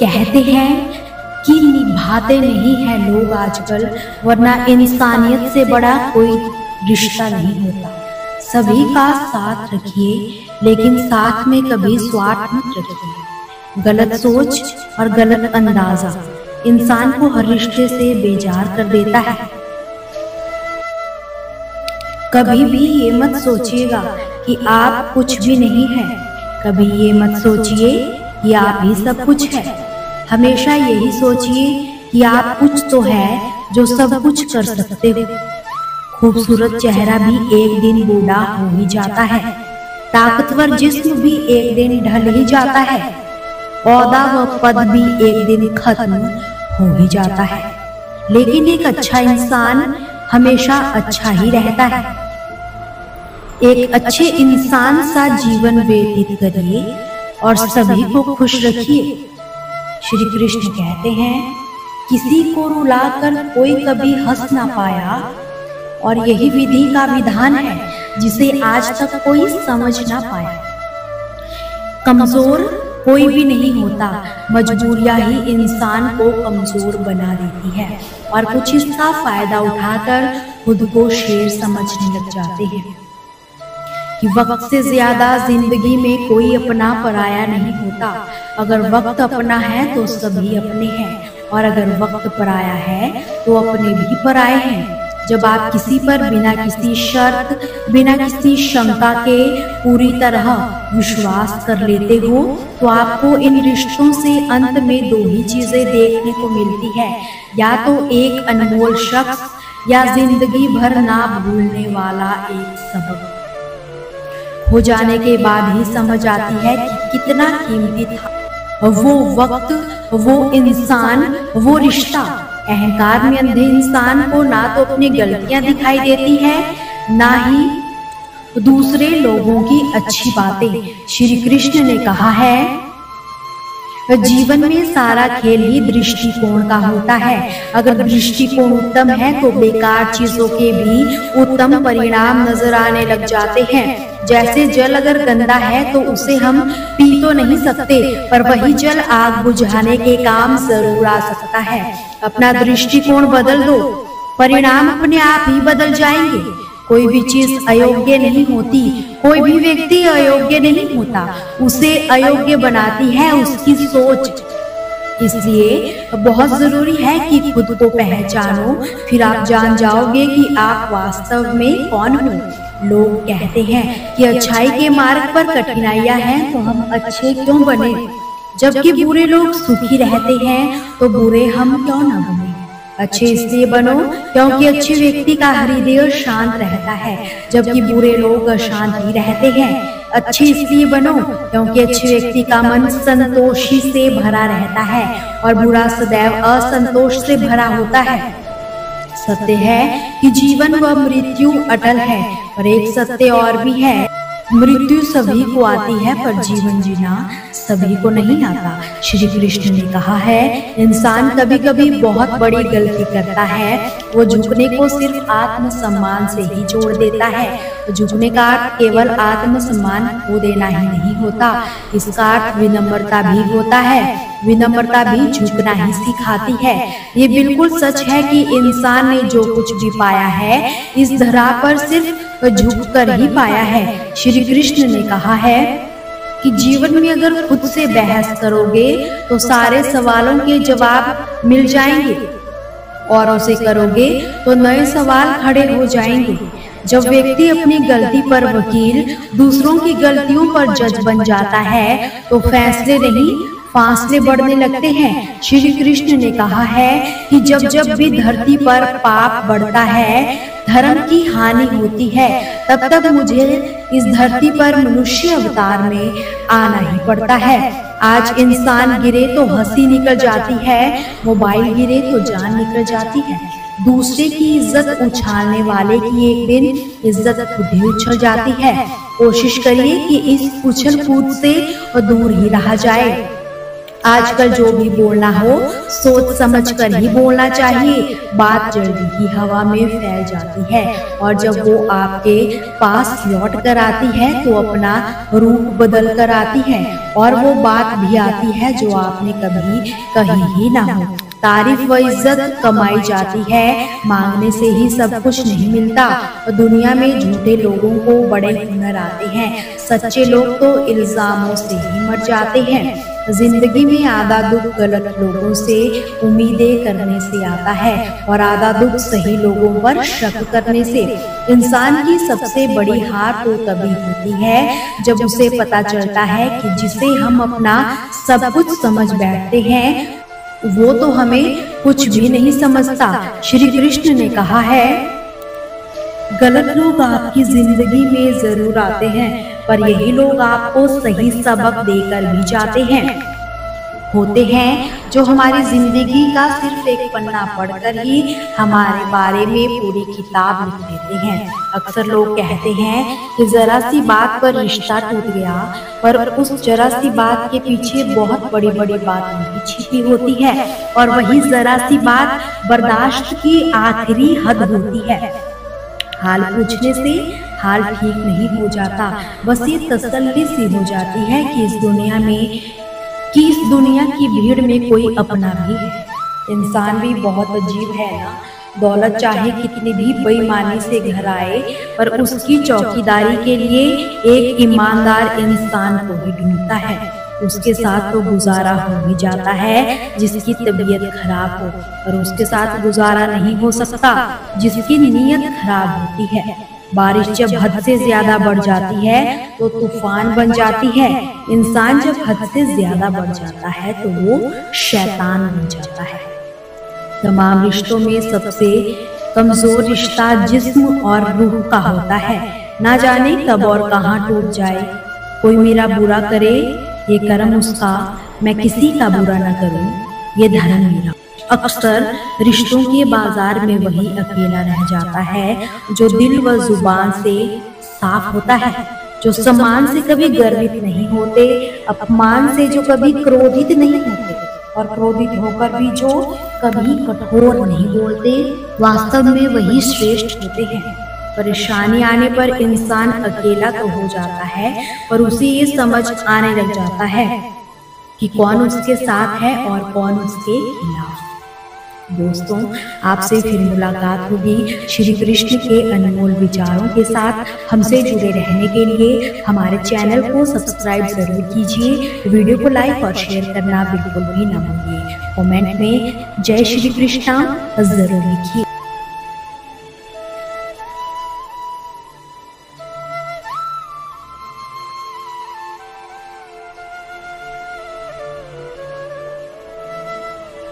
कहते हैं कि निभाते नहीं हैं लोग आजकल, वरना इंसानियत से बड़ा कोई रिश्ता नहीं होता। सभी का साथ रखिए, लेकिन साथ में कभी स्वार्थ मत रखिए। गलत सोच और गलत अंदाजा इंसान को हर रिश्ते से बेजार कर देता है। कभी भी ये मत सोचिएगा कि आप कुछ भी नहीं हैं। कभी ये मत सोचिए कि आप ही सब कुछ है। हमेशा यही सोचिए कि आप कुछ तो है जो सब कुछ कर सकते हो। खूबसूरत चेहरा भी एक दिन बूढ़ा हो ही जाता है। ताकतवर जिस्म भी एक दिन ढल ही जाता है। औहदा व पद भी एक दिन खत्म हो ही जाता है। लेकिन एक अच्छा इंसान हमेशा अच्छा ही रहता है। एक अच्छे इंसान सा जीवन व्यतीत करिए और सभी को खुश रखिए। श्री कृष्ण कहते हैं, किसी को रुलाकर कोई कभी हंस ना पाया, और यही विधि का विधान है जिसे आज तक कोई समझ ना पाया। कमजोर कोई भी नहीं होता, मजबूरियां ही इंसान को कमजोर बना देती है और कुछ इसका फायदा उठाकर खुद को शेर समझने लग जाते हैं। कि वक्त से ज्यादा जिंदगी में कोई अपना पराया नहीं होता। अगर वक्त अपना है तो सभी अपने हैं, और अगर वक्त पराया है तो अपने भी पराए हैं। जब आप किसी पर बिना किसी शर्त, बिना किसी शंका के पूरी तरह विश्वास कर लेते हो, तो आपको इन रिश्तों से अंत में दो ही चीजें देखने को मिलती है, या तो एक अनमोल शख्स या जिंदगी भर ना भूलने वाला एक सबक। हो जाने के बाद ही समझ आती है कि कितना कीमती था वो वक्त, वो इंसान, वो रिश्ता। अहंकार में अंधे इंसान को ना तो अपनी गलतियां दिखाई देती है, ना ही दूसरे लोगों की अच्छी बातें। श्री कृष्ण ने कहा है, जीवन में सारा खेल ही दृष्टिकोण का होता है। अगर दृष्टिकोण उत्तम है तो बेकार चीजों के भी उत्तम परिणाम नजर आने लग जाते हैं। जैसे जल अगर गंदा है तो उसे हम पी तो नहीं सकते, पर वही जल आग बुझाने के काम जरूर आ सकता है। अपना दृष्टिकोण बदल दो, परिणाम अपने आप ही बदल जाएंगे। कोई भी चीज अयोग्य नहीं होती, कोई भी व्यक्ति अयोग्य नहीं होता, उसे अयोग्य बनाती है उसकी सोच। इसलिए बहुत जरूरी है कि खुद को पहचानो, फिर आप जान जाओगे कि आप वास्तव में कौन हो। लोग कहते हैं कि अच्छाई के मार्ग पर कठिनाइयां हैं, तो हम अच्छे क्यों बने? जबकि बुरे लोग सुखी रहते हैं, तो बुरे हम क्यों ना बने? अच्छे इसलिए बनो क्योंकि अच्छे व्यक्ति का हृदय शांत रहता है, जबकि बुरे लोग अशांत ही रहते हैं। अच्छे इसलिए बनो क्योंकि अच्छे व्यक्ति का मन संतोषी से भरा रहता है, और बुरा सदैव असंतोष से भरा होता है। सत्य है कि जीवन व मृत्यु अटल है, पर एक सत्य और भी है, मृत्यु सभी को आती है पर जीवन जीना सभी को नहीं आता। श्री कृष्ण ने कहा है, इंसान कभी कभी बहुत बड़ी गलती करता है। वो झुकने को सिर्फ आत्मसम्मान से ही जोड़ देता है। तो झुकने का अर्थ केवल आत्मसम्मान खो देना ही नहीं होता, इसका अर्थ विनम्रता भी होता है। विनम्रता भी झुकना ही सिखाती है। ये बिल्कुल सच है कि इंसान ने जो कुछ भी पाया है इस धरा पर सिर्फ झुक कर ही पाया है। श्री कृष्ण ने कहा है कि जीवन में अगर खुद से बहस करोगे तो सारे सवालों के जवाब मिल जाएंगे, और उसे करोगे तो नए सवाल खड़े हो जाएंगे। जब व्यक्ति अपनी गलती पर वकील, दूसरों की गलतियों पर जज बन जाता है, तो फैसले नहीं फासले बढ़ने लगते हैं। श्री कृष्ण ने कहा है कि जब जब भी धरती पर पाप बढ़ता है, धर्म की हानि होती है, तब तब मुझे इस धरती पर मनुष्य अवतार में आना ही पड़ता है। आज इंसान गिरे तो हंसी निकल जाती है, मोबाइल गिरे तो जान निकल जाती है। दूसरे की इज्जत उछालने वाले की एक दिन इज्जत खुद ही उछल जाती है। कोशिश करिए कि इस उछल कूद से दूर ही रहा जाए। आजकल जो भी बोलना हो सोच समझ कर ही बोलना चाहिए। बात जल्दी ही हवा में फैल जाती है और जब वो आपके पास लौट कर आती है तो अपना रूप बदल कर आती है और वो बात भी आती है जो आपने कभी कही ही ना हो। तारीफ व इज्जत कमाई जाती है, मांगने से ही सब कुछ नहीं मिलता। दुनिया में झूठे लोगों को बड़े हुनर आते हैं, सच्चे लोग तो इल्जामों से ही मर जाते हैं। जिंदगी में आधा दुख गलत लोगों से उम्मीदें करने से आता है और आधा दुख सही लोगों पर शक करने से। इंसान की सबसे बड़ी हार तो तभी होती है जब उसे पता चलता है कि जिसे हम अपना सब कुछ समझ बैठते हैं वो तो हमें कुछ भी नहीं समझता। श्री कृष्ण ने कहा है, गलत लोग आपकी जिंदगी में जरूर आते हैं पर यही लोग आपको सही सबक देकर भी जाते हैं। होते हैं जो हमारी जिंदगी का सिर्फ एक पन्ना पढ़कर ही हमारे बारे में पूरी किताब लिख देते हैं। अक्सर लोग कहते हैं कि जरा सी बात पर रिश्ता टूट गया, पर उस जरा सी बात के पीछे बहुत बड़ी बड़ी बात नहीं छिपी होती है और वही जरा सी बात बर्दाश्त की आखिरी हद होती है। हाल पूछने से हाल ठीक नहीं हो जाता, बस ये तसल्ली सी हो जाती है कि इस दुनिया की भीड़ में कोई अपना भी है। इंसान भी बहुत अजीब है ना। दौलत चाहे कितनी भी बेईमानी से घर आए पर उसकी चौकीदारी के लिए एक ईमानदार इंसान को ही ढूंढता है। उसके साथ तो गुजारा हो ही जाता है जिसकी तबीयत खराब हो, और उसके साथ गुजारा नहीं हो सकता जिसकी नीयत खराब होती है। बारिश जब हद से ज्यादा बढ़ जाती है तो तूफान बन जाती है। इंसान जब हद से ज्यादा बढ़ जाता है तो वो शैतान बन जाता है। तमाम रिश्तों में सबसे कमजोर रिश्ता जिस्म और रूह का होता है। ना जाने कब और कहाँ टूट जाए। कोई मेरा बुरा करे ये कर्म उसका, मैं किसी का बुरा न करूं ये धर्म मेरा। अक्सर रिश्तों के बाजार में वही अकेला रह जाता है जो दिल व जुबान से साफ होता है, जो सम्मान से कभी गर्वित नहीं होते, अपमान से जो कभी क्रोधित नहीं होते और क्रोधित होकर भी जो कभी कठोर नहीं बोलते। वास्तव में वही श्रेष्ठ होते हैं। परेशानी आने पर इंसान अकेला तो हो जाता है पर उसे ये समझ आने लग जाता है कि कौन उसके साथ है और कौन उसके खिलाफ। दोस्तों, आपसे फिर मुलाकात होगी श्री कृष्ण के अनमोल विचारों के साथ। हमसे जुड़े रहने के लिए हमारे चैनल को सब्सक्राइब जरूर कीजिए। वीडियो को लाइक और शेयर करना बिल्कुल भी ना भूलिए। कमेंट में जय श्री कृष्णा जरूर लिखिए।